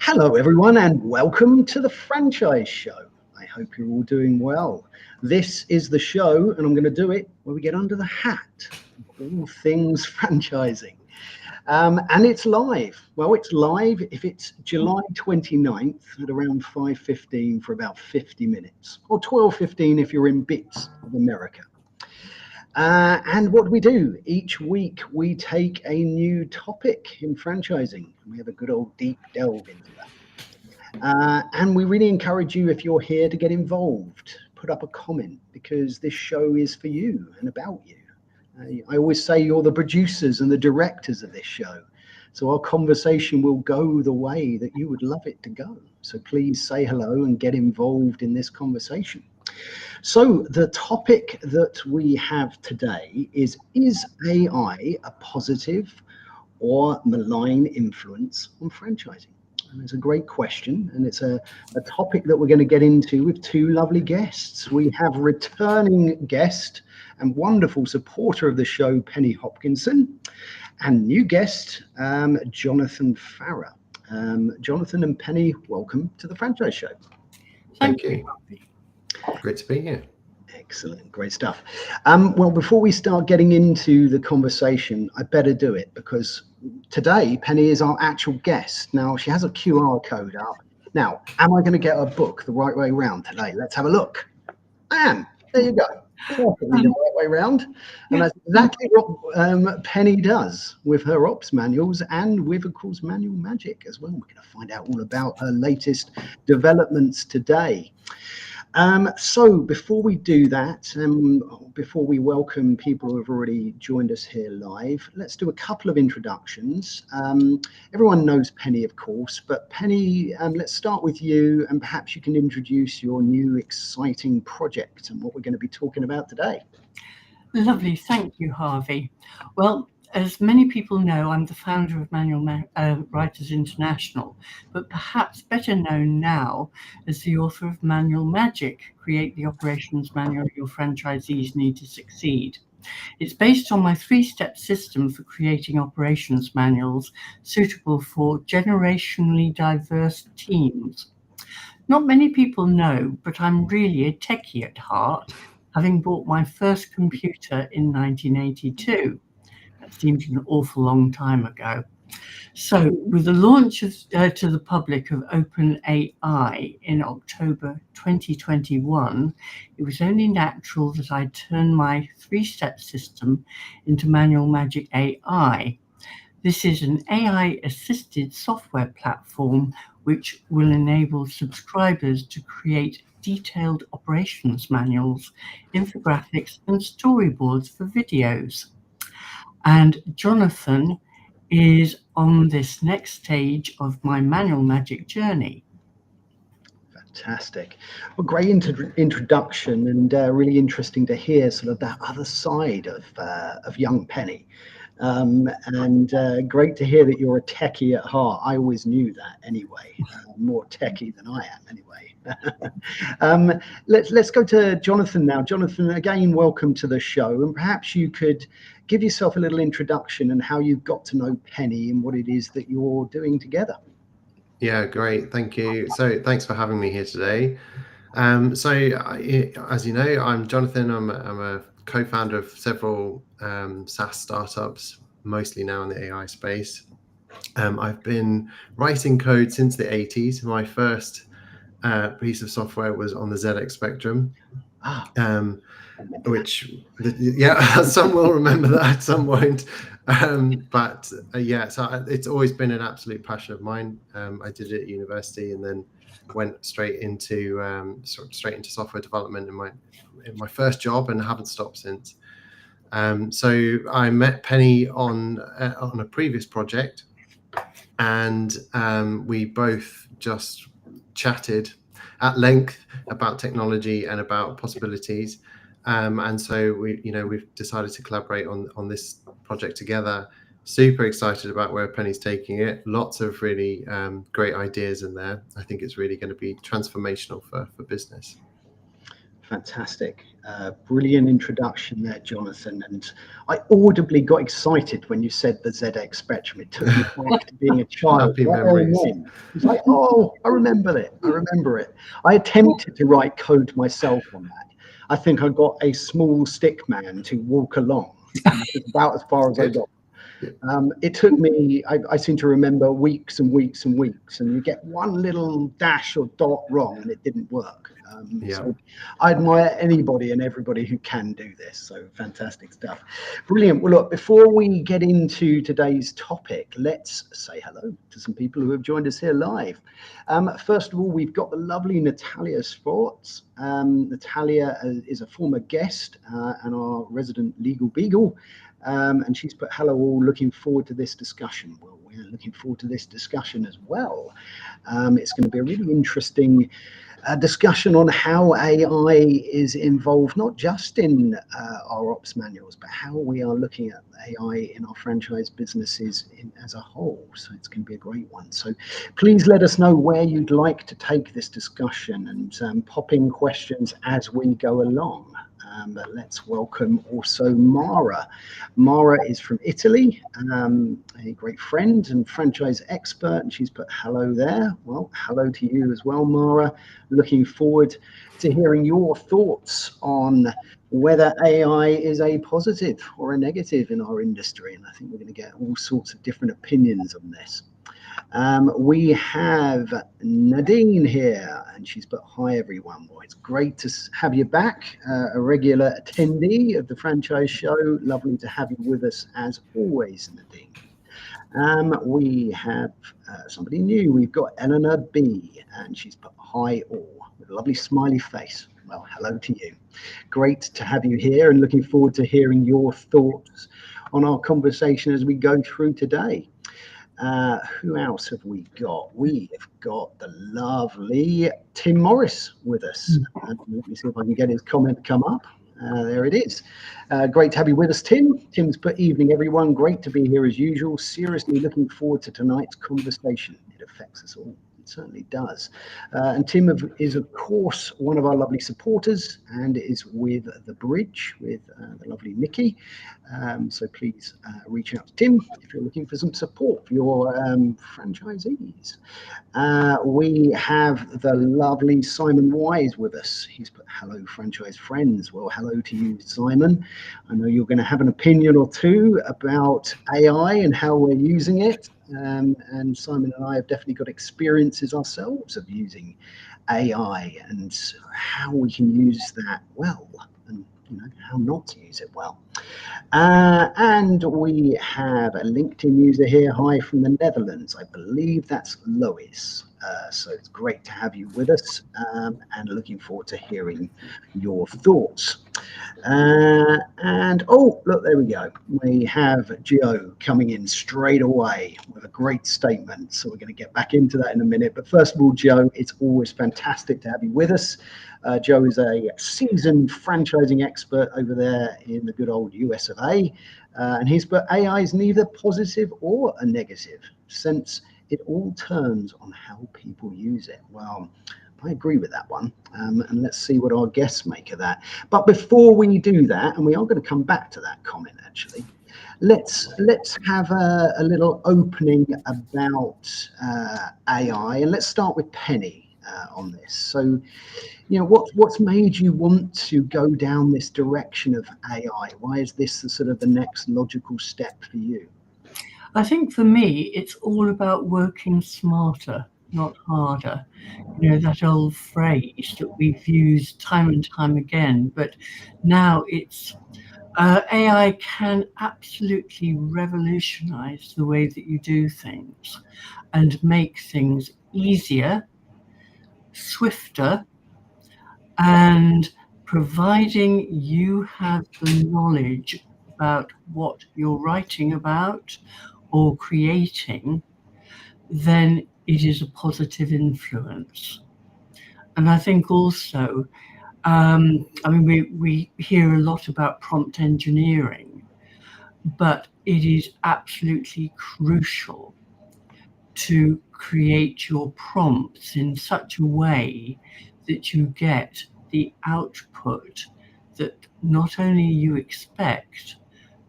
Hello, everyone, and welcome to the Franchise Show. I hope you're all doing well. This is the show, and I'm going to do it where we get under the hat of all things franchising. And it's live. Well, it's live if it's July 29th at around 5:15 for about 50 minutes, or 12:15 if you're in bits of America. And what do? Each week we take a new topic in franchising. We have a good old deep delve into that. And we really encourage you, if you're here, to get involved. Put up a comment, because this show is for you and about you. I always say you're the producers and the directors of this show. So our conversation will go the way that you would love it to go. So please say hello and get involved in this conversation. So the topic that we have today is AI a positive or malign influence on franchising? And it's a great question, and it's a topic that we're going to get into with two lovely guests. We have returning guest and wonderful supporter of the show, Penny Hopkinson, and new guest, Jonathan Farrer. Jonathan and Penny, welcome to the Franchise Show. Thank you. Great to be here. Excellent, great stuff. Well, before we start getting into the conversation, I better do it, because today Penny is our actual guest. Now, she has a QR code up. Now, am I going to get her book the right way round today? Let's have a look. I am. There you go. Perfectly the right way round. And that's exactly what Penny does with her ops manuals and with, of course, Manual Magic as well. We're going to find out all about her latest developments today. So before we do that, before we welcome people who have already joined us here live, let's do a couple of introductions. Everyone knows Penny, of course, but Penny, let's start with you, and perhaps you can introduce your new exciting project and what we're going to be talking about today. Lovely, thank you, Harvey. Well, as many people know, I'm the founder of Manual Writers International, but perhaps better known now as the author of Manual Magic, Create the Operations Manual your franchisees need to succeed. It's based on my 3-step system for creating operations manuals suitable for generationally diverse teams. Not many people know, but I'm really a techie at heart, having bought my first computer in 1982. That seems an awful long time ago. So with the launch of, to the public of OpenAI in October 2021, it was only natural that I turn my 3-step system into Manual Magic AI. This is an AI-assisted software platform which will enable subscribers to create detailed operations manuals, infographics, and storyboards for videos. And Jonathan is on this next stage of my Manual Magic journey. Fantastic. Well, great introduction, and really interesting to hear sort of that other side of young Penny. And great to hear that you're a techie at heart. I always knew that anyway, more techie than I am anyway. Let's go to Jonathan now. Jonathan, again, welcome to the show, and perhaps you could give yourself a little introduction and how you got to know Penny and what it is that you're doing together. Yeah, great. Thank you. So thanks for having me here today. As you know, I'm Jonathan. I'm a co-founder of several SaaS startups, mostly now in the AI space. I've been writing code since the 80s. My first piece of software was on the ZX Spectrum. Which, some will remember that, some won't. So it's always been an absolute passion of mine. I did it at university and then went straight into software development in my first job, and haven't stopped since. So I met Penny on a previous project, and we both just chatted at length about technology and about possibilities. And so we've decided to collaborate on this project together. Super excited about where Penny's taking it. Lots of really great ideas in there. I think it's really going to be transformational for business. Fantastic. Brilliant introduction there, Jonathan. And I audibly got excited when you said the ZX Spectrum. It took me back to being a child. Happy Right there and memories. then. It was like, oh, I remember it. I remember it. I attempted to write code myself on that. I think I got a small stick man to walk along. And that's about as far as I got. It took me, I seem to remember, weeks and weeks and weeks, and you get one little dash or dot wrong and it didn't work. So I admire anybody and everybody who can do this. So fantastic stuff. Brilliant. Well, look, before we get into today's topic, let's say hello to some people who have joined us here live. First of all, we've got the lovely Natalia Sports. Natalia is a former guest and our resident legal beagle. And she's put, hello all, looking forward to this discussion. Well, we're looking forward to this discussion as well. It's going to be a really interesting discussion on how AI is involved, not just in our ops manuals, but how we are looking at AI in our franchise businesses as a whole. So it's going to be a great one. So please let us know where you'd like to take this discussion and pop in questions as we go along. But let's welcome also Mara. Mara is from Italy, a great friend and franchise expert, and she's put hello there. Well, hello to you as well, Mara. Looking forward to hearing your thoughts on whether AI is a positive or a negative in our industry, and I think we're going to get all sorts of different opinions on this. We have Nadine here, and she's put, hi everyone. Well, it's great to have you back, a regular attendee of the franchise show. Lovely to have you with us as always, Nadine. We have somebody new. We've got Eleanor B, and she's put, hi all, with a lovely smiley face. Well, hello to you. Great to have you here, and looking forward to hearing your thoughts on our conversation as we go through today. Who else have we got? We have got the lovely Tim Morris with us. Let me see if I can get his comment to come up. There it is. Great to have you with us, Tim. Tim's put, evening, everyone. Great to be here as usual. Seriously looking forward to tonight's conversation. It affects us all. It certainly does. And Tim is, of course, one of our lovely supporters and is with The Bridge with the lovely Nikki. So please reach out to Tim if you're looking for some support for your franchisees. We have the lovely Simon Wise with us. He's put, hello, franchise friends. Well, hello to you, Simon. I know you're going to have an opinion or two about AI and how we're using it. And Simon and I have definitely got experiences ourselves of using AI and how we can use that well, and how not to use it well. And we have a LinkedIn user here. Hi from the Netherlands. I believe that's Lois. So it's great to have you with us, and looking forward to hearing your thoughts. And oh, look, there we go. We have Joe coming in straight away with a great statement. So we're going to get back into that in a minute. But first of all, Joe, it's always fantastic to have you with us. Joe is a seasoned franchising expert over there in the good old US of A. And he's put, AI is neither positive or a negative, since it all turns on how people use it. Well, I agree with that one. And let's see what our guests make of that. But before we do that, and we are going to come back to that comment actually, let's have a little opening about AI, and let's start with Penny on this. So, what's made you want to go down this direction of AI? Why is this the sort of the next logical step for you? I think for me, it's all about working smarter, not harder. That old phrase that we've used time and time again, but now it's AI can absolutely revolutionize the way that you do things and make things easier, swifter, and providing you have the knowledge about what you're writing about or creating, then it is a positive influence. And I think also, we hear a lot about prompt engineering, but it is absolutely crucial to create your prompts in such a way that you get the output that not only you expect,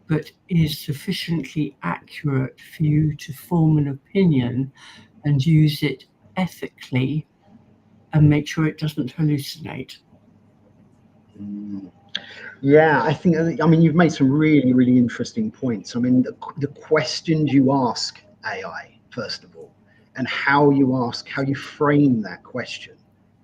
but is sufficiently accurate for you to form an opinion and use it ethically and make sure it doesn't hallucinate. Yeah, I mean, you've made some really, really interesting points. I mean, the questions you ask AI, first of all, and how you frame that question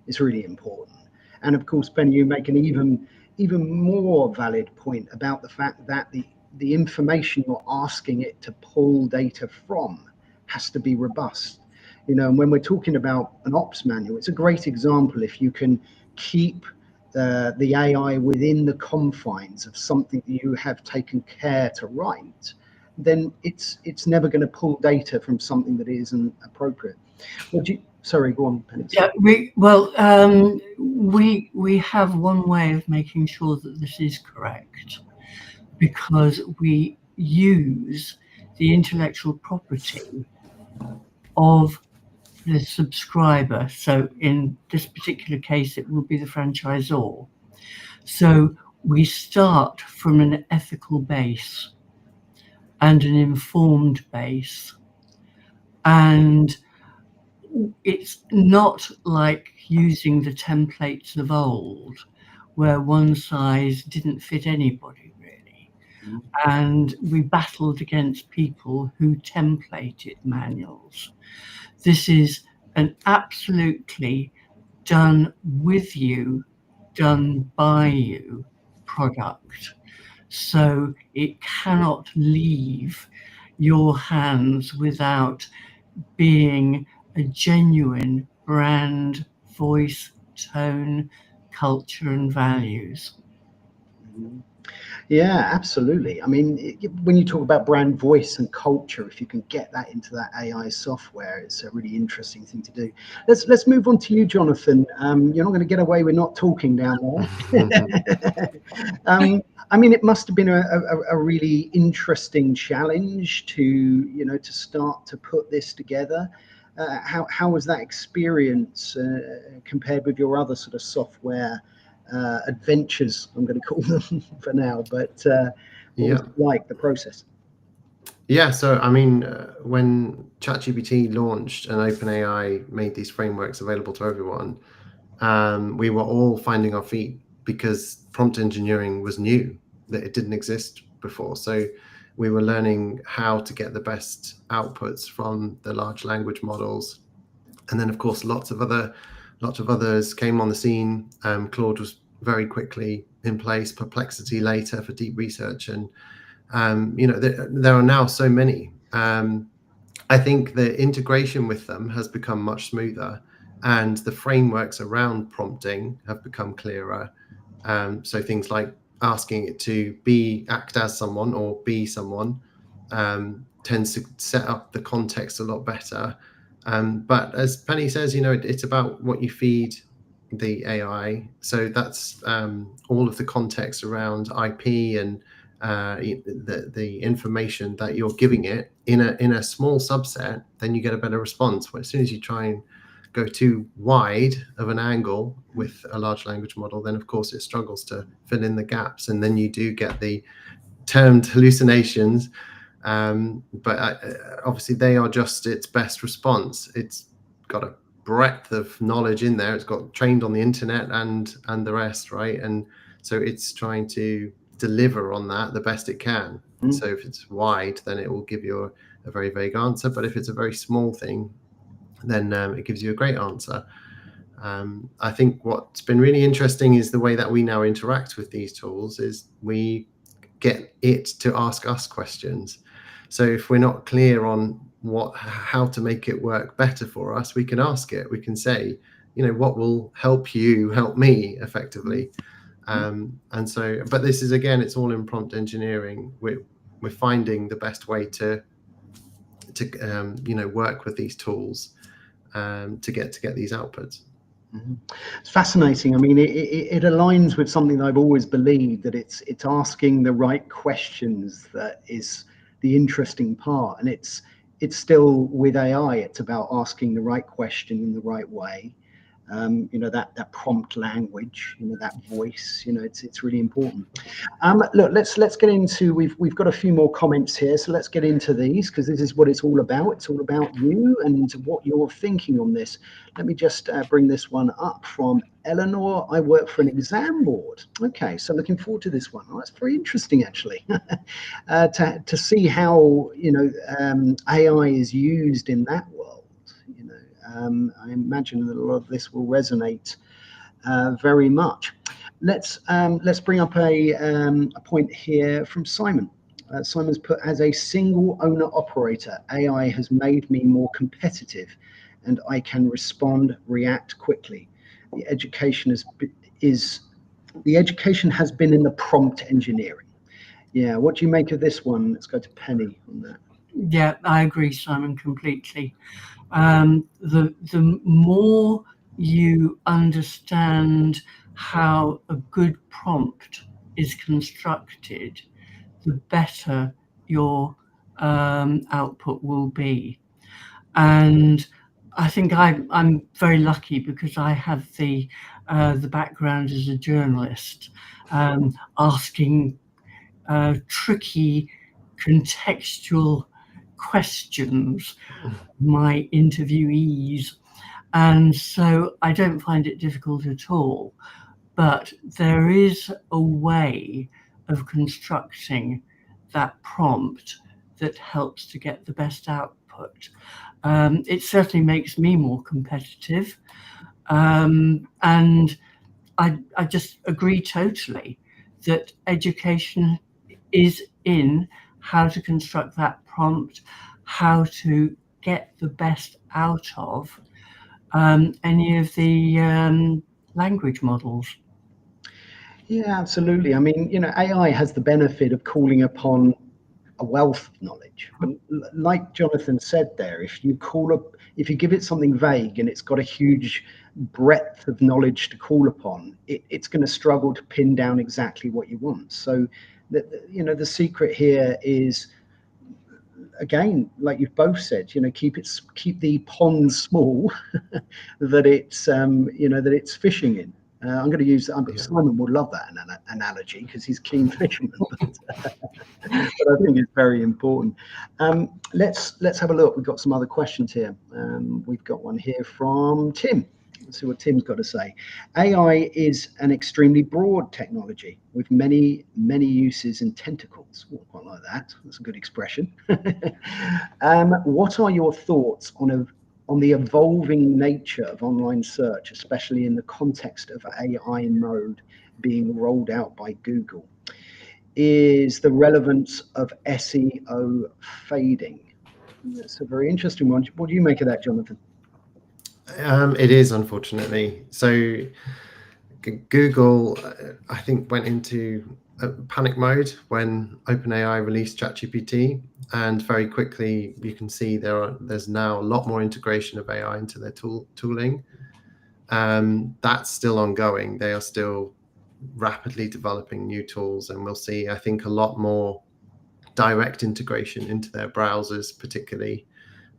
is really important. And of course, Penny, you make an even more valid point about the fact that the information you're asking it to pull data from has to be robust. And when we're talking about an ops manual, it's a great example. If you can keep the AI within the confines of something that you have taken care to write, then it's never going to pull data from something that isn't appropriate. Sorry, go on, Penny. Yeah, we have one way of making sure that this is correct, because we use the intellectual property of the subscriber. So in this particular case, it will be the franchisor. So we start from an ethical base and an informed base. And it's not like using the templates of old, where one size didn't fit anybody really. And we battled against people who templated manuals. This is an absolutely done with you, done by you product. So it cannot leave your hands without being a genuine brand, voice, tone, culture, and values. Yeah, absolutely. I mean, when you talk about brand voice and culture, if you can get that into that AI software, it's a really interesting thing to do. Let's move on to you, Jonathan. You're not going to get away with not talking down there. I mean, it must have been a really interesting challenge to start to put this together. How was that experience compared with your other sort of software adventures, I'm going to call them for now, but what was it like, the process? Yeah, so I mean, when ChatGPT launched and OpenAI made these frameworks available to everyone, we were all finding our feet because prompt engineering was new, that it didn't exist before. So we were learning how to get the best outputs from the large language models. And then, of course, lots of others came on the scene. Claude was very quickly in place, Perplexity later for deep research. And, there are now so many. I think the integration with them has become much smoother, and the frameworks around prompting have become clearer. So things like asking it to act as someone or be someone tends to set up the context a lot better. But as Penny says, it's about what you feed the AI. So that's all of the context around IP and the information that you're giving it in a small subset, then you get a better response. But as soon as you try and go too wide of an angle with a large language model, then of course it struggles to fill in the gaps, and then you do get the termed hallucinations. But obviously they are just its best response. It's got a breadth of knowledge in there. It's got trained on the internet and the rest, right? And so it's trying to deliver on that the best it can. So if it's wide, then it will give you a very vague answer. But if it's a very small thing, then it gives you a great answer. I think what's been really interesting is the way that we now interact with these tools is we get it to ask us questions. So if we're not clear on how to make it work better for us, we can ask it. We can say, what will help you help me effectively. And so, but this is, again, it's all in prompt engineering. We're finding the best way to work with these tools to get these outputs. It's fascinating. I mean, it aligns with something that I've always believed, that it's asking the right questions that is the interesting part. And it's still with AI, it's about asking the right question in the right way. that prompt language, that voice, it's really important. Look, let's get into, we've got a few more comments here, so let's get into these, because this is what it's all about. It's all about you and what you're thinking on this. Let me just bring this one up from Eleanor. I work for an exam board. Okay, so looking forward to this one. Oh, that's very interesting, actually, to see how AI is used in that world. I imagine that a lot of this will resonate very much. Let's bring up a point here from Simon. Simon's put, as a single owner operator, AI has made me more competitive, and I can react quickly. The education has been in the prompt engineering. Yeah, what do you make of this one? Let's go to Penny on that. Yeah, I agree, Simon, completely. The more you understand how a good prompt is constructed, the better your output will be. And I think I'm very lucky because I have the background as a journalist, asking tricky, contextual questions my interviewees, and so I don't find it difficult at all. But there is a way of constructing that prompt that helps to get the best output. It certainly makes me more competitive, and I just agree totally that education is in how to construct that prompt, how to get the best out of any of the language models. Yeah, absolutely. I mean, AI has the benefit of calling upon a wealth of knowledge. But like Jonathan said there, if you give it something vague and it's got a huge breadth of knowledge to call upon, it's going to struggle to pin down exactly what you want. So, the secret here is, again, like you've both said, keep the pond small that it's fishing in. I'm going to use Simon would love that analogy because he's a keen fisherman, but I think it's very important. Let's have a look. We've got some other questions here. We've got one here from Tim. Let's see what Tim's got to say. AI is an extremely broad technology with many uses and tentacles. Oh, I quite like that. That's a good expression. What are your thoughts on the evolving nature of online search, especially in the context of AI mode being rolled out by Google? Is the relevance of SEO fading? That's a very interesting one. What do you make of that, Jonathan? It is, unfortunately. So Google, I think, went into a panic mode when OpenAI released ChatGPT, and very quickly you can see there's now a lot more integration of AI into their tooling. That's still ongoing. They are still rapidly developing new tools, and we'll see, I think, a lot more direct integration into their browsers, particularly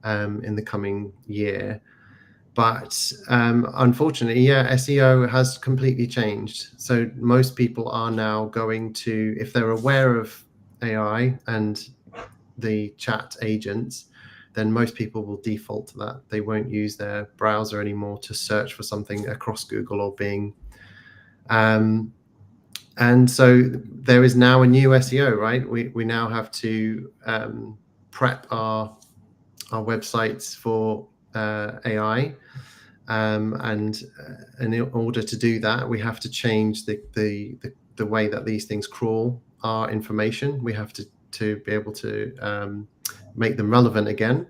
in the coming year. But unfortunately, SEO has completely changed. So most people are now going to, if they're aware of AI and the chat agents, then most people will default to that. They won't use their browser anymore to search for something across Google or Bing. And so there is now a new SEO, right? We now have to prep our websites for AI. And in order to do that, we have to change the way that these things crawl our information. We have to be able to make them relevant again.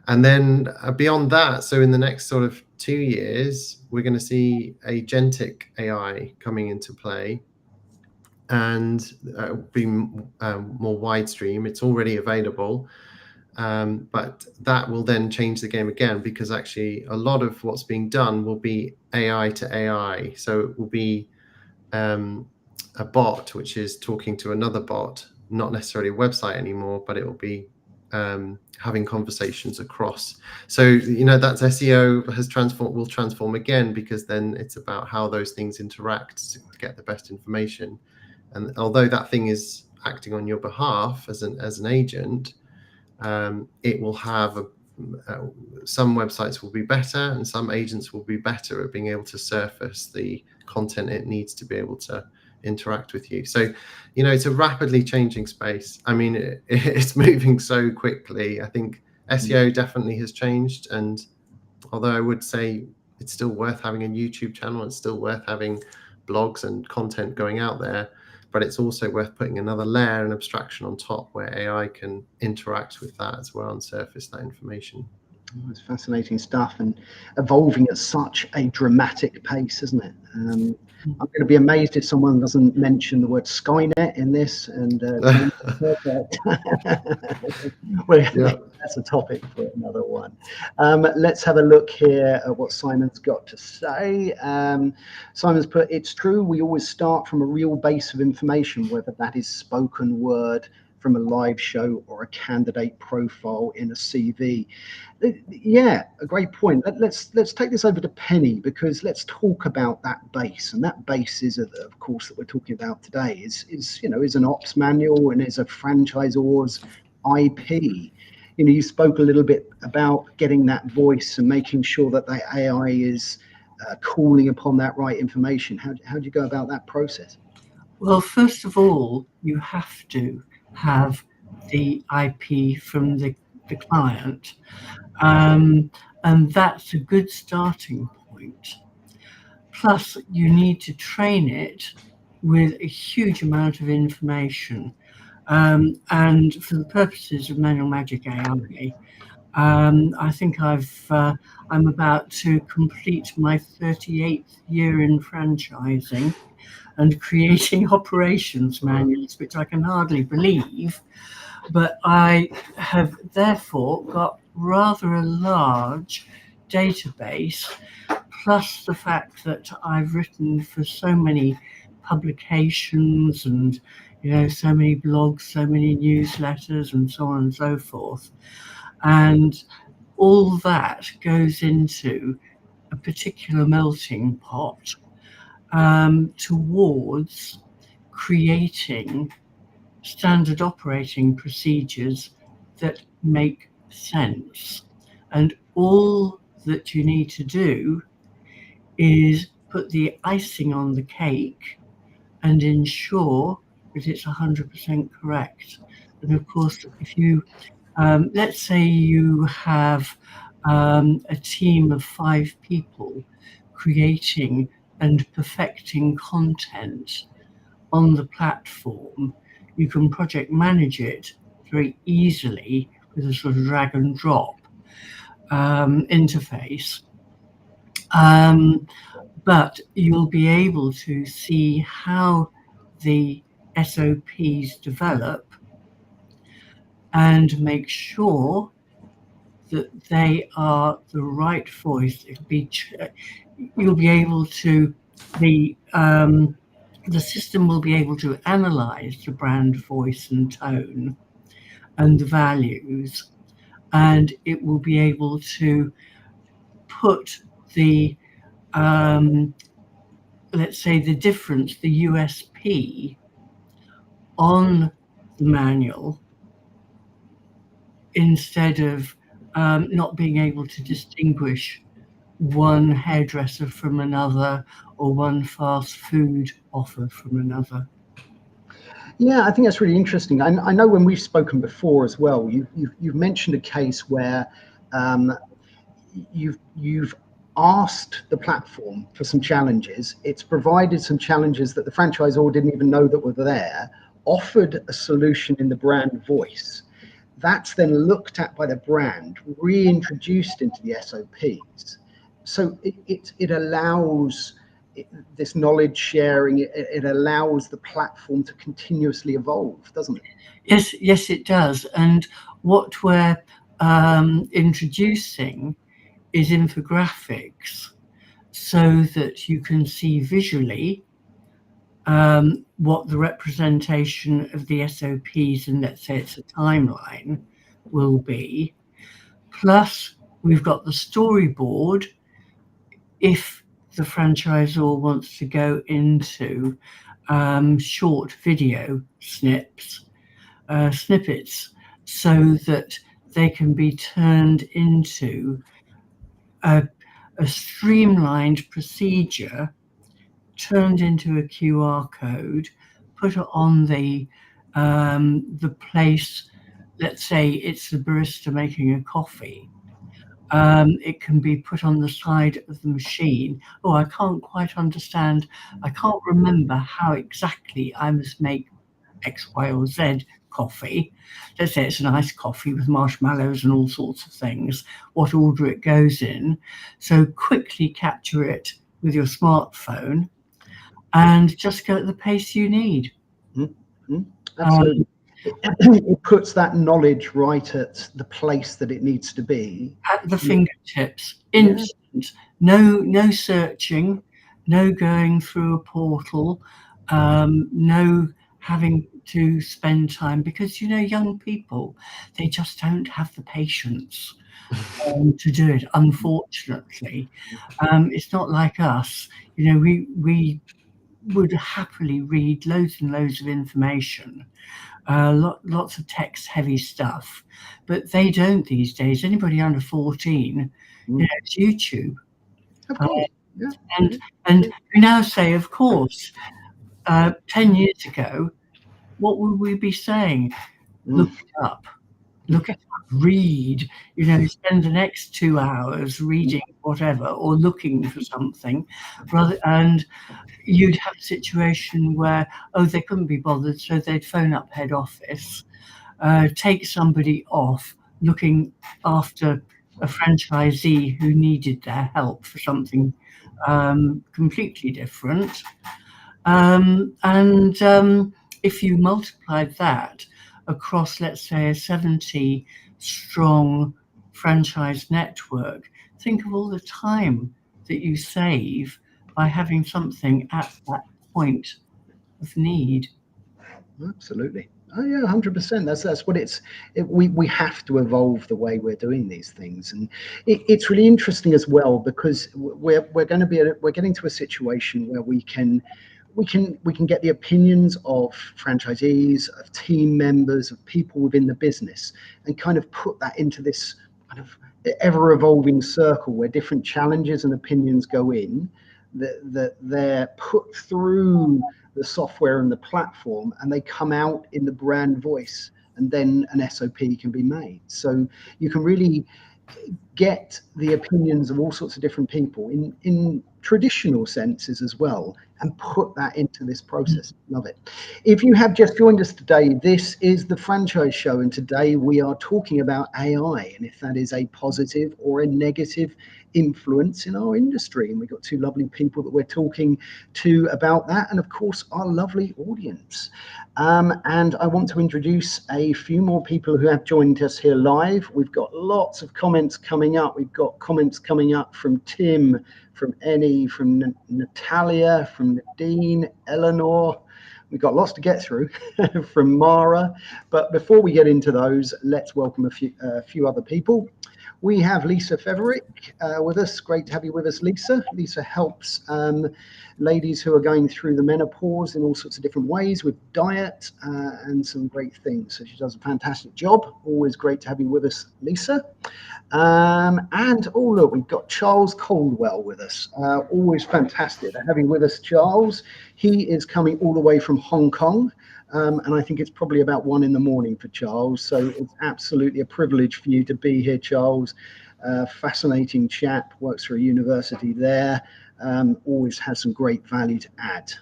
And then beyond that, so in the next sort of 2 years, we're going to see agentic AI coming into play and be more wide stream. It's already available. But that will then change the game again, because actually a lot of what's being done will be AI to AI. So it will be a bot which is talking to another bot, not necessarily a website anymore, but it will be having conversations across. So, you know, that's SEO will transform again, because then it's about how those things interact to get the best information. And although that thing is acting on your behalf as an agent, it will have some websites will be better, and some agents will be better at being able to surface the content it needs to be able to interact with you. So, you know, it's a rapidly changing space. I mean, it's moving so quickly. I think SEO definitely has changed, and although I would say it's still worth having a YouTube channel, it's still worth having blogs and content going out there, but it's also worth putting another layer and abstraction on top where AI can interact with that as well and surface that information. Oh, it's fascinating stuff, and evolving at such a dramatic pace, isn't it? I'm going to be amazed if someone doesn't mention the word Skynet in this, and well, Yeah. that's a topic for another one. Let's have a look here at what Simon's got to say. Simon's put, it's true, we always start from a real base of information, whether that is spoken word from a live show or a candidate profile in a CV. Yeah, a great point. Let's take this over to Penny, because let's talk about that base. And that base is, of course, that we're talking about today is an ops manual and is a franchisor's IP. You know, you spoke a little bit about getting that voice and making sure that the AI is calling upon that right information. How do you go about that process? Well, first of all, you have to have the IP from the client, and that's a good starting point. Plus, you need to train it with a huge amount of information, and for the purposes of Manual Magic AI, I think I'm about to complete my 38th year in franchising and creating operations manuals, which I can hardly believe. But I have therefore got rather a large database, plus the fact that I've written for so many publications and, you know, so many blogs, so many newsletters, and so on and so forth. And all that goes into a particular melting pot towards creating standard operating procedures that make sense. And all that you need to do is put the icing on the cake and ensure that it's 100% correct. And of course, if you, let's say you have a team of 5 people creating and perfecting content on the platform, you can project manage it very easily with a sort of drag and drop interface. But you'll be able to see how the SOPs develop and make sure that they are the right voice. You'll be able to, the system will be able to analyze the brand voice and tone and the values, and it will be able to put the, let's say, the difference, the USP on the manual, instead of not being able to distinguish one hairdresser from another or one fast food offer from another. Yeah, I think that's really interesting. I know when we've spoken before as well, you've mentioned a case where you've asked the platform for some challenges. It's provided some challenges that the franchisor didn't even know that were there, offered a solution in the brand voice. That's then looked at by the brand, reintroduced into the SOPs. So it allows this knowledge sharing, it allows the platform to continuously evolve, doesn't it? Yes, it does. And what we're introducing is infographics, so that you can see visually what the representation of the SOPs, and let's say it's a timeline, will be. Plus, we've got the storyboard if the franchisor wants to go into short video snippets, so that they can be turned into a streamlined procedure, turned into a QR code, put it on the place. Let's say it's the barista making a coffee. It can be put on the side of the machine. Oh, I can't quite understand. I can't remember how exactly I must make X, Y, or Z coffee. Let's say it's an iced coffee with marshmallows and all sorts of things, what order it goes in. So quickly capture it with your smartphone and just go at the pace you need. Absolutely. It puts that knowledge right at the place that it needs to be. At the fingertips, instant. No searching, no going through a portal, no having to spend time, because young people, they just don't have the patience to do it, unfortunately. It's not like us. We would happily read loads and loads of information, lots of text heavy stuff, but they don't these days. Anybody under 14, it's YouTube. Of course. Yeah. And we now say, of course, 10 years ago, what would we be saying? Look it up. Look it up. Read. Spend the next 2 hours reading whatever or looking for something, and you'd have a situation where, they couldn't be bothered, so they'd phone up head office, take somebody off looking after a franchisee who needed their help for something completely different. If you multiplied that across, let's say, a 70 strong franchise network, think of all the time that you save by having something at that point of need. Absolutely. Oh yeah, 100%. That's what we have to evolve the way we're doing these things, and it's really interesting as well, because we're getting to a situation where we can get the opinions of franchisees, of team members, of people within the business, and kind of put that into this kind of ever evolving circle where different challenges and opinions go in, that they're put through the software and the platform, and they come out in the brand voice, and then an SOP can be made. So you can really get the opinions of all sorts of different people in traditional senses as well, and put that into this process. Love it. If you have just joined us today, this is the Franchise Show, and today we are talking about AI, and if that is a positive or a negative influence in our industry. And we've got two lovely people that we're talking to about that, and of course our lovely audience. And I want to introduce a few more people who have joined us here live. We've got lots of comments coming up. We've got comments coming up from Tim, from Annie, from Natalia, from Nadine, Eleanor. We've got lots to get through from Mara. But before we get into those, let's welcome a few other people. We have Lisa Feverick with us. Great to have you with us, Lisa. Lisa helps ladies who are going through the menopause in all sorts of different ways with diet and some great things. So she does a fantastic job. Always great to have you with us, Lisa. And oh look, we've got Charles Coldwell with us. Always fantastic to have you with us, Charles. He is coming all the way from Hong Kong. And I think it's probably about 1 a.m. for Charles. So it's absolutely a privilege for you to be here, Charles. Fascinating chap, works for a university there. Always has some great value to add.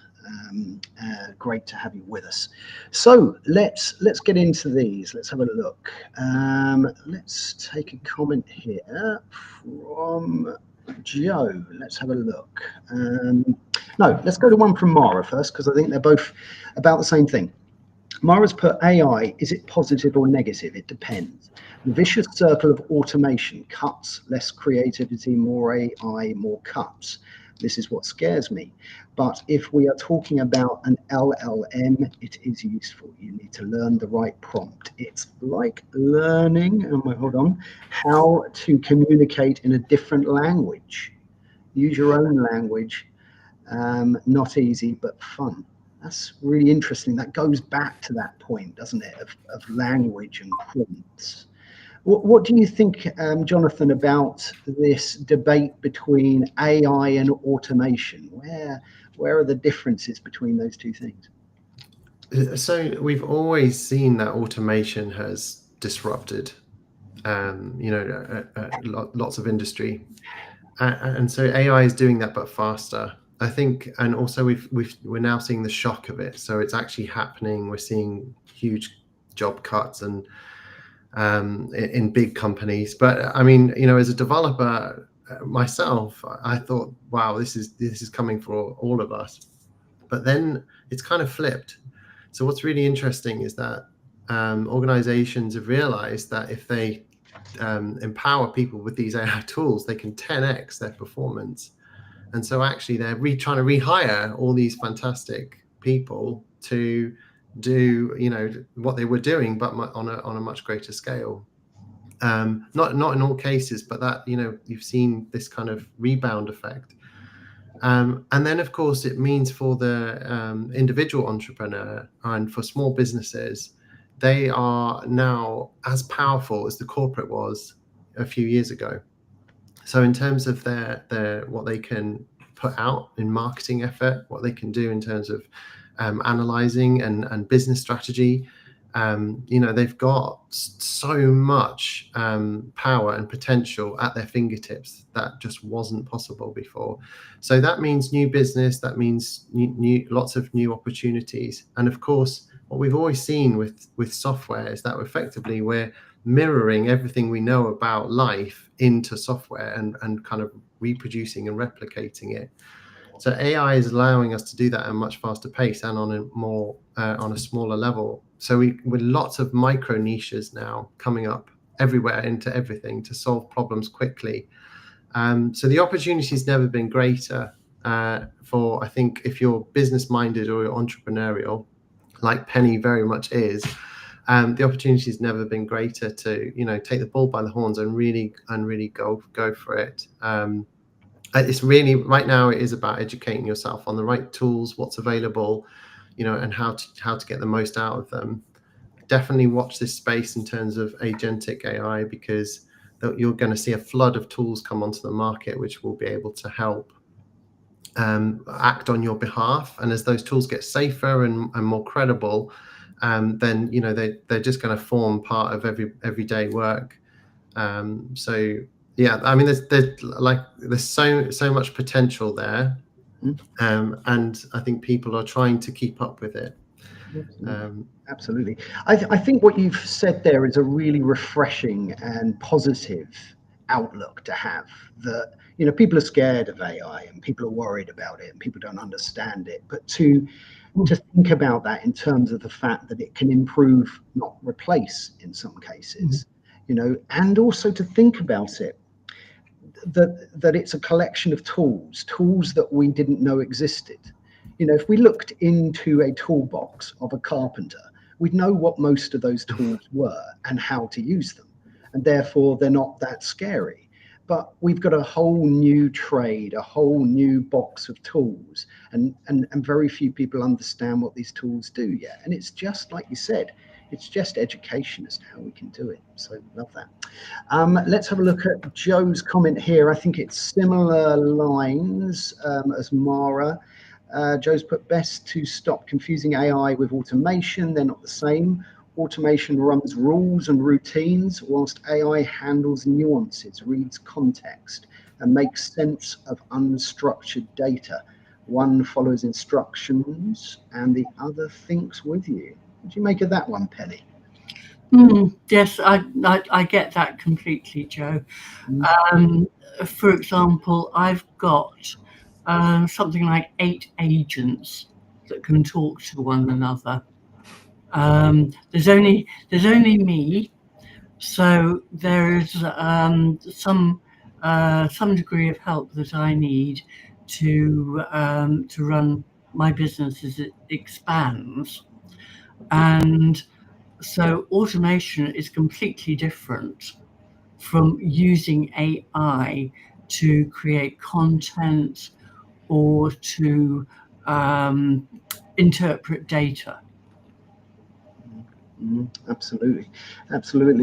Great to have you with us. So let's get into these. Let's have a look. Let's take a comment here from Joe. Let's have a look. No, let's go to one from Mara first, because I think they're both about the same thing. Mara's put, AI, is it positive or negative? It depends. The vicious circle of automation, cuts, less creativity, more AI, more cuts. This is what scares me. But if we are talking about an LLM, it is useful. You need to learn the right prompt. It's like learning, how to communicate in a different language. Use your own language. Not easy, but fun. That's really interesting. That goes back to that point, doesn't it, of language and prompts. What do you think, Jonathan, about this debate between AI and automation? Where are the differences between those two things? So we've always seen that automation has disrupted, lots of industry, and so AI is doing that, but faster, I think. And also we're now seeing the shock of it. So it's actually happening. We're seeing huge job cuts and in big companies. But I mean, as a developer myself, I thought, wow, this is coming for all of us. But then it's kind of flipped. So what's really interesting is that organizations have realized that if they empower people with these AI tools, they can 10x their performance. And so actually they're trying to rehire all these fantastic people to do what they were doing, but on a much greater scale. Not in all cases, but that you've seen this kind of rebound effect. And then of course it means for the individual entrepreneur and for small businesses, they are now as powerful as the corporate was a few years ago. So in terms of their what they can put out in marketing effort, what they can do in terms of analyzing and business strategy, they've got so much power and potential at their fingertips that just wasn't possible before. So that means new business, that means lots of new opportunities. And of course, what we've always seen with software is that effectively we're mirroring everything we know about life into software and kind of reproducing and replicating it. So AI is allowing us to do that at a much faster pace and on a smaller level. So with lots of micro niches now coming up everywhere into everything to solve problems quickly. So the opportunity's never been greater for, I think, if you're business minded or you're entrepreneurial, like Penny very much is. The opportunity's never been greater to take the bull by the horns and really go for it. It's really right now it is about educating yourself on the right tools, what's available, and how to get the most out of them. Definitely watch this space in terms of agentic AI, because you're going to see a flood of tools come onto the market which will be able to help act on your behalf. And as those tools get safer and more credible, then they're just going to form part of everyday work. So yeah, I mean, there's so much potential there, and I think people are trying to keep up with it. Absolutely. I think what you've said there is a really refreshing and positive outlook to have. That people are scared of AI and people are worried about it and people don't understand it, but to think about that in terms of the fact that it can improve, not replace in some cases, and also to think about it that it's a collection of tools that we didn't know existed. If we looked into a toolbox of a carpenter, we'd know what most of those tools were and how to use them, and therefore they're not that scary. But we've got a whole new trade, a whole new box of tools, and very few people understand what these tools do yet. And it's just like you said, it's just education as to how we can do it. So love that. Let's have a look at Joe's comment here. I think it's similar lines as Mara. Joe's put, best to stop confusing AI with automation. They're not the same. Automation runs rules and routines, whilst AI handles nuances, reads context, and makes sense of unstructured data. One follows instructions and the other thinks with you. What do you make of that one, Penny? Yes, I get that completely, Joe. For example, I've got something like 8 agents that can talk to one another. There's only me, so there is some degree of help that I need to run my business as it expands. And so automation is completely different from using AI to create content or to interpret data. Absolutely.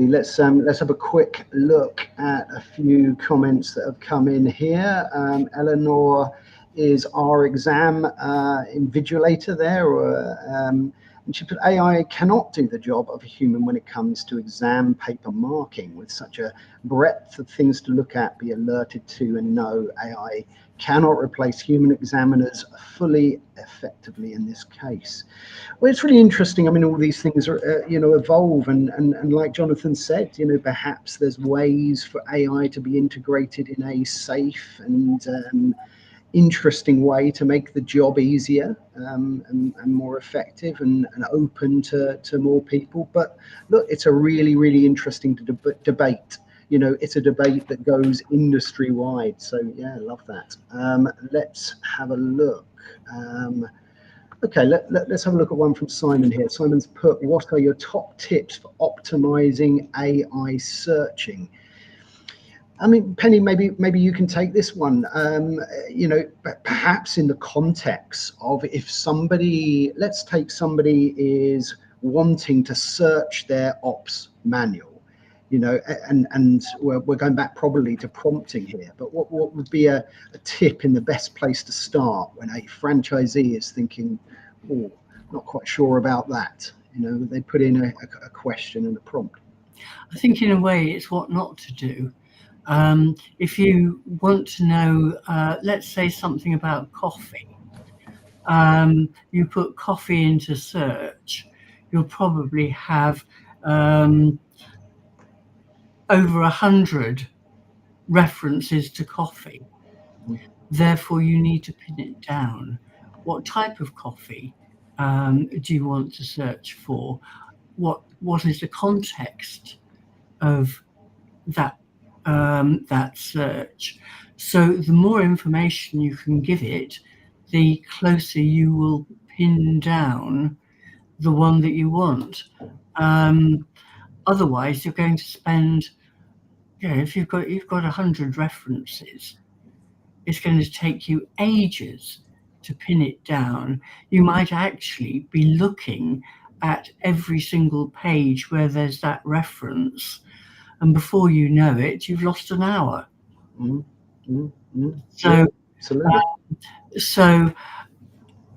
Let's have a quick look at a few comments that have come in here. Eleanor is our exam invigilator there, and she put, AI cannot do the job of a human when it comes to exam paper marking. With such a breadth of things to look at, be alerted to, and know AI cannot replace human examiners fully effectively in this case. Well, it's really interesting. I mean, all these things are, evolve, and like Jonathan said, perhaps there's ways for AI to be integrated in a safe and interesting way to make the job easier and more effective and open to more people. But look, it's a really, really interesting debate. It's a debate that goes industry wide. So yeah, I love that. Let's have a look. Okay, let's have a look at one from Simon here. Simon's put, what are your top tips for optimizing AI searching? I mean, Penny, maybe you can take this one. Perhaps in the context of if somebody, let's take somebody is wanting to search their ops manual, and we're going back probably to prompting here. But what would be a tip in the best place to start when a franchisee is thinking, oh, not quite sure about that? They put in a question and a prompt. I think in a way it's what not to do. If you want to know, let's say something about coffee, you put coffee into search, you'll probably have over 100 references to coffee. Therefore, you need to pin it down. What type of coffee do you want to search for? What is the context of that search? So the more information you can give it, the closer you will pin down the one that you want. Otherwise, you're going to spend, if you've got 100 references, it's going to take you ages to pin it down. You might actually be looking at every single page where there's that reference, and before you know it, you've lost an hour. So, absolutely. So,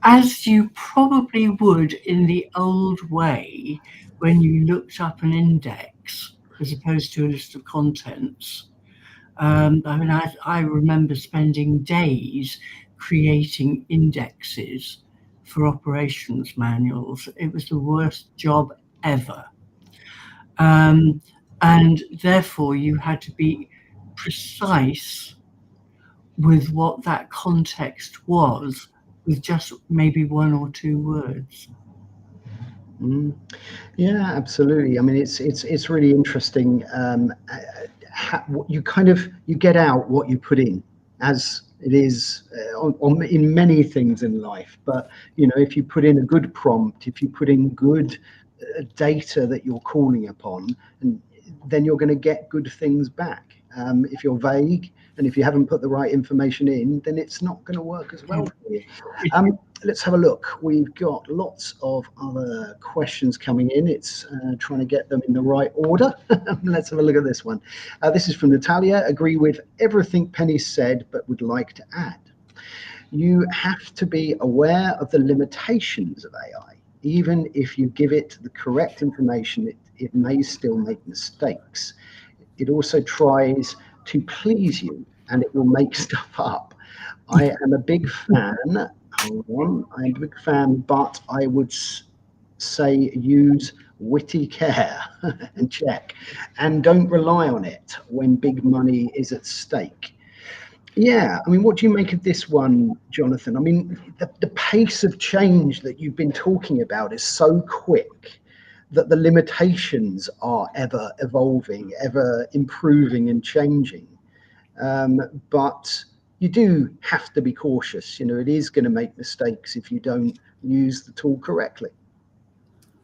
as you probably would in the old way, when you looked up an index as opposed to a list of contents. I remember spending days creating indexes for operations manuals. It was the worst job ever. And therefore you had to be precise with what that context was with just maybe one or two words. Yeah, absolutely. I mean, it's really interesting. You get out what you put in, as it is in many things in life. But if you put in a good prompt, if you put in good data that you're calling upon, and then you're going to get good things back. If you're vague and if you haven't put the right information in, then it's not going to work as well for you. Let's have a look. We've got lots of other questions coming in. It's trying to get them in the right order. Let's have a look at this one. This is from Natalia. Agree with everything Penny said, but would like to add. You have to be aware of the limitations of AI. Even if you give it the correct information, it may still make mistakes. It also tries to please you, and it will make stuff up. I am a big fan. Hold on. I'm a big fan, but I would say use witty care and check, and don't rely on it when big money is at stake. Yeah, I mean, what do you make of this one, Jonathan? I mean, the pace of change that you've been talking about is so quick that the limitations are ever evolving, ever improving and changing. But you do have to be cautious. It is going to make mistakes if you don't use the tool correctly.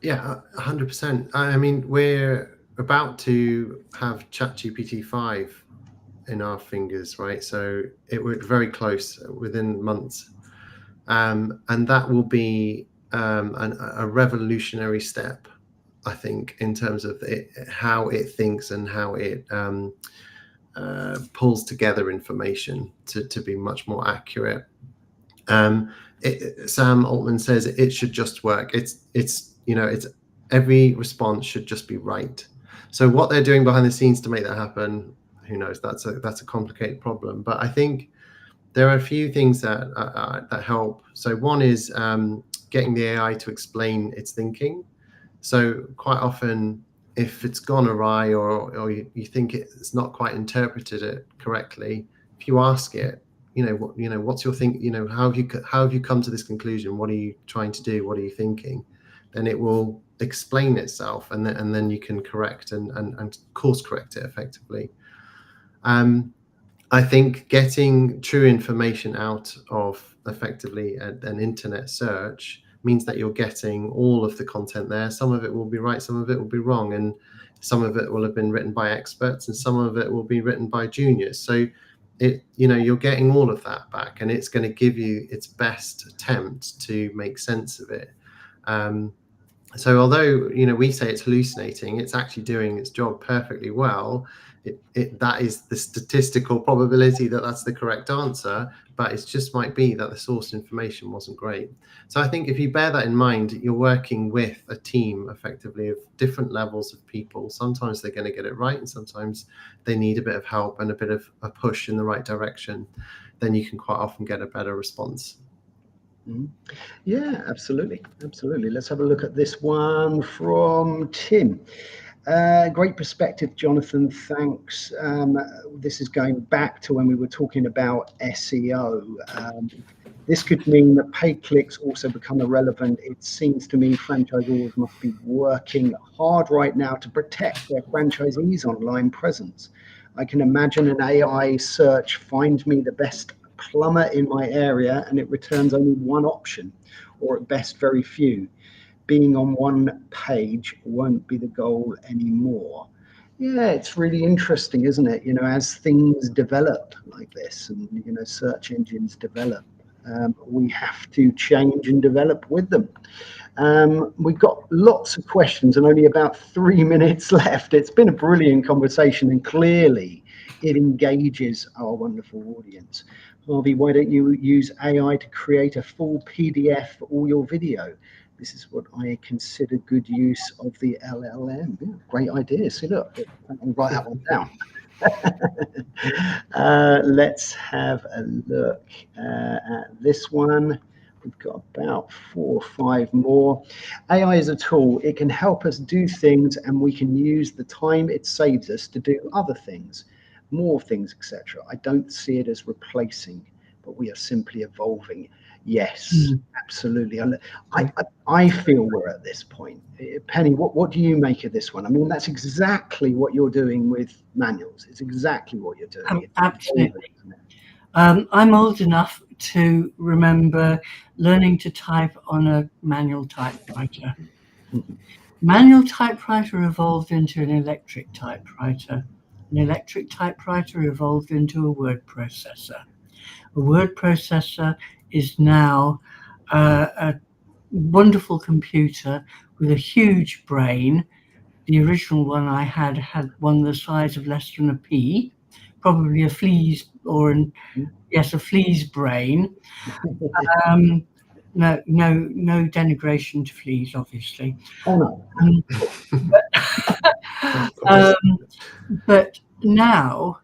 Yeah, 100%. I mean, we're about to have ChatGPT 5 in our fingers, right? So we're very close, within months. And that will be a revolutionary step, I think, in terms of how it thinks and how it pulls together information to be much more accurate. Sam Altman says it should just work. It's every response should just be right. So what they're doing behind the scenes to make that happen, who knows? That's a complicated problem. But I think there are a few things that help. So one is getting the AI to explain its thinking. So quite often, if it's gone awry or you think it's not quite interpreted it correctly, if you ask it, what's your think? How have you come to this conclusion? What are you trying to do? What are you thinking? Then it will explain itself, and then you can correct and course correct it effectively. I think getting true information out of effectively an internet search means that you're getting all of the content there. Some of it will be right, some of it will be wrong, and some of it will have been written by experts, and some of it will be written by juniors. So you're getting all of that back, and it's going to give you its best attempt to make sense of it. So although we say it's hallucinating, it's actually doing its job perfectly well. That is the statistical probability that that's the correct answer, but it just might be that the source information wasn't great. So I think if you bear that in mind, you're working with a team effectively of different levels of people. Sometimes they're going to get it right, and sometimes they need a bit of help and a bit of a push in the right direction. Then you can quite often get a better response. Yeah, absolutely. Let's have a look at this one from Tim. Great perspective, Jonathan. Thanks. This is going back to when we were talking about SEO. This could mean that paid clicks also become irrelevant. It seems to me franchisors must be working hard right now to protect their franchisees' online presence. I can imagine an AI search find me the best plumber in my area, and it returns only one option, or at best very few. Being on one page won't be the goal anymore. Yeah, it's really interesting, isn't it? As things develop like this, and search engines develop, we have to change and develop with them. We've got lots of questions and only about 3 minutes left. It's been a brilliant conversation, and clearly it engages our wonderful audience. Harvey, why don't you use AI to create a full PDF for all your video? This is what I consider good use of the LLM. Yeah, great idea. See, look, I'll write that one down. Let's have a look at this one. We've got about 4 or 5 more. AI is a tool. It can help us do things, and we can use the time it saves us to do other things, more things, etc. I don't see it as replacing, but we are simply evolving. Yes, absolutely. I feel we're at this point. Penny, what do you make of this one? I mean, that's exactly what you're doing with manuals. It's exactly what you're doing. Absolutely. I'm old enough to remember learning to type on a manual typewriter. Manual typewriter evolved into an electric typewriter. An electric typewriter evolved into a word processor. A word processor is now a wonderful computer with a huge brain. The original one I had one the size of less than a pea, probably a flea's a flea's brain. No denigration to fleas, obviously. Oh no. But now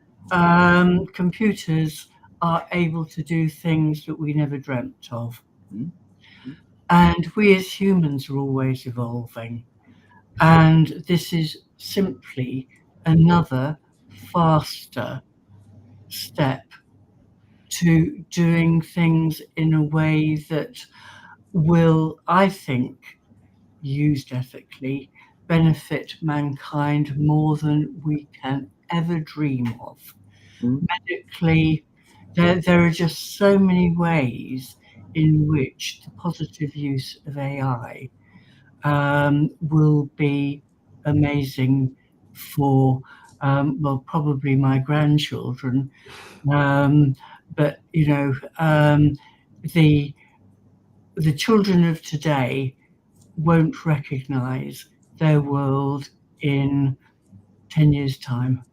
computers are able to do things that we never dreamt of. And we as humans are always evolving. And this is simply another faster step to doing things in a way that will, I think, used ethically, benefit mankind more than we can ever dream of. Medically, there are just so many ways in which the positive use of AI will be amazing for, well, probably my grandchildren. But, you know, the children of today won't recognize their world in 10 years' time.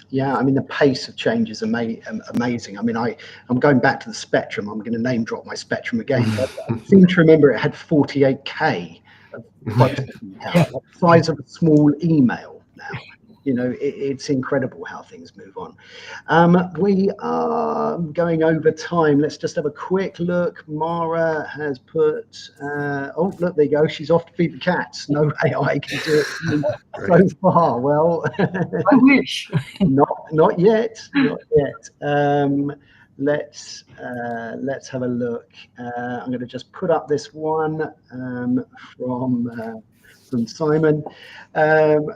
Yeah, I mean, the pace of change is amazing. I mean, I'm going back to the Spectrum. I'm going to name drop my Spectrum again. But I seem to remember it had 48K of processing power, like the size of a small email now. You know, it's incredible how things move on. We are going over time. Let's just have a quick look. Mara has put, oh, look, there you go. She's off to feed the cats. No AI can do it so far. Well, I wish. not yet. Not yet. Let's have a look. I'm going to just put up this one from Simon,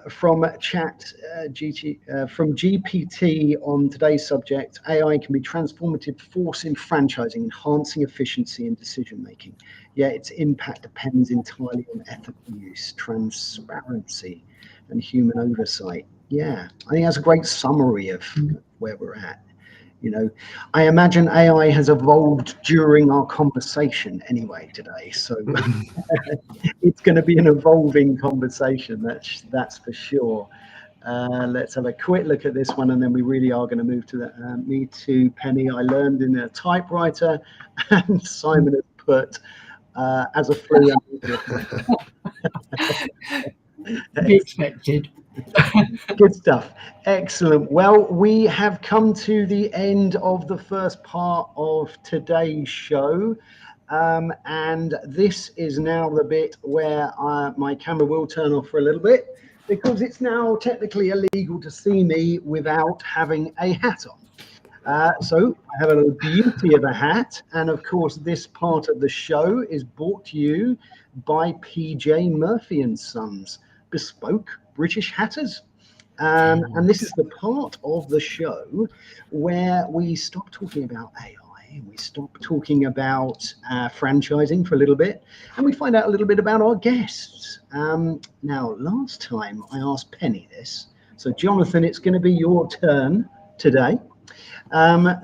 from from GPT on today's subject. AI can be transformative force in franchising, enhancing efficiency and decision making. Yet its impact depends entirely on ethical use, transparency, and human oversight. Yeah, I think that's a great summary of where we're at. You know, I imagine AI has evolved during our conversation anyway today, so it's going to be an evolving conversation. That's for sure. Let's have a quick look at this one, and then we really are going to move to the Me Too, Penny. I learned in a typewriter, and Simon has put as a free. Be expected. Good stuff. Excellent. Well, we have come to the end of the first part of today's show. And this is now the bit where my camera will turn off for a little bit, because it's now technically illegal to see me without having a hat on. So I have a little beauty of a hat. And of course, this part of the show is brought to you by PJ Murphy and Sons, bespoke British hatters. And this is the part of the show where we stop talking about AI, we stop talking about franchising for a little bit, and we find out a little bit about our guests. Now, last time I asked Penny this, so Jonathan, it's going to be your turn today.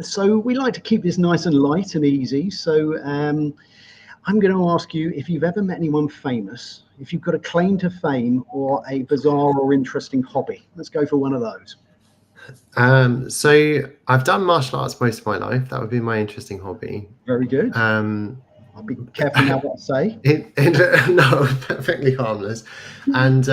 So we like to keep this nice and light and easy. So I'm going to ask you if you've ever met anyone famous, if you've got a claim to fame or a bizarre or interesting hobby. Let's go for one of those. So I've done martial arts most of my life. That would be my interesting hobby. Very good. I'll be careful now what I say. No, perfectly harmless. And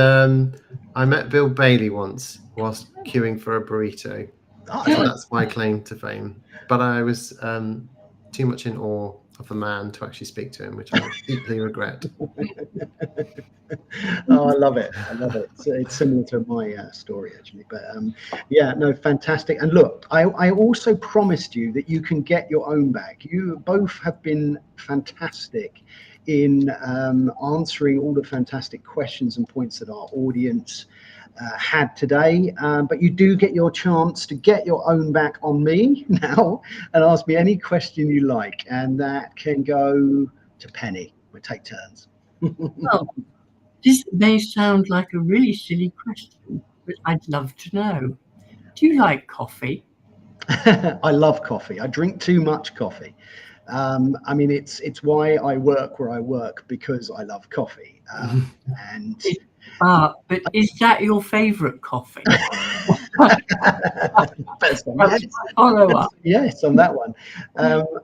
I met Bill Bailey once whilst queuing for a burrito. Oh, so that's my claim to fame. But I was too much in awe of a man to actually speak to him, which I deeply regret. Oh, I love it. I love it. It's similar to my story, actually. But yeah, no, fantastic. And look, I also promised you that you can get your own back. You both have been fantastic in answering all the fantastic questions and points that our audience had today, but you do get your chance to get your own back on me now and ask me any question you like, and that can go to Penny. We'll take turns. Well, this may sound like a really silly question, but I'd love to know. Do you like coffee? I love coffee. I drink too much coffee. I mean, it's why I work where I work, because I love coffee. And but is that your favourite coffee? Follow up. Yes, on that one.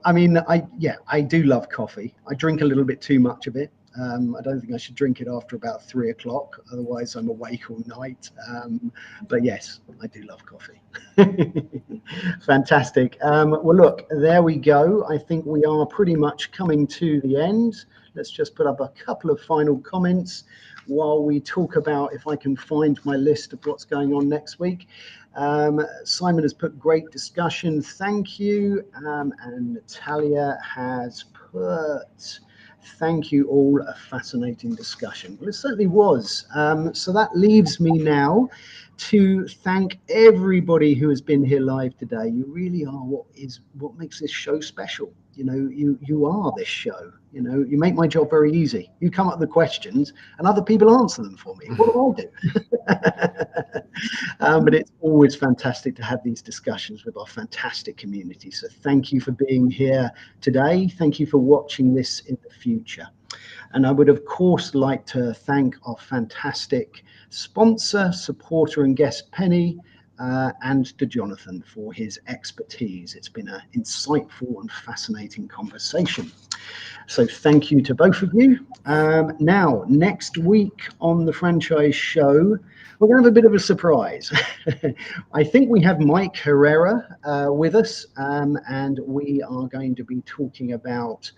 I mean, I do love coffee. I drink a little bit too much of it. I don't think I should drink it after about 3 o'clock, otherwise I'm awake all night. But yes, I do love coffee. Fantastic. Well, look, there we go. I think we are pretty much coming to the end. Let's just put up a couple of final comments while we talk about, if I can find my list of what's going on next week. Simon has put great discussion. Thank you. And Natalia has put, thank you all, a fascinating discussion. Well, it certainly was. So that leaves me now to thank everybody who has been here live today. You really are what makes this show special. You know, you are this show. You know, you make my job very easy. You come up with the questions and other people answer them for me. What do I do? But it's always fantastic to have these discussions with our fantastic community. So thank you for being here today. Thank you for watching this in the future. And I would, of course, like to thank our fantastic sponsor, supporter, and guest, Penny, and to Jonathan for his expertise. It's been an insightful and fascinating conversation. So thank you to both of you. Now, next week on the Franchise Show, we're going to have a bit of a surprise. I think we have Mike Herrera with us, and we are going to be talking about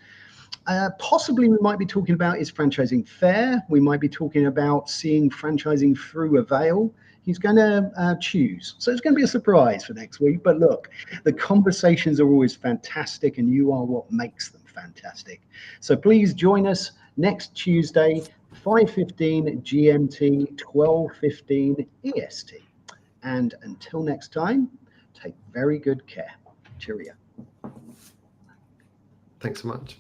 possibly we might be talking about, is franchising fair? We might be talking about seeing franchising through a veil. He's going to choose. So it's going to be a surprise for next week. But look, the conversations are always fantastic, and you are what makes them fantastic. So please join us next Tuesday, 5:15 GMT, 12:15 EST. And until next time, take very good care. Cheerio. Thanks so much.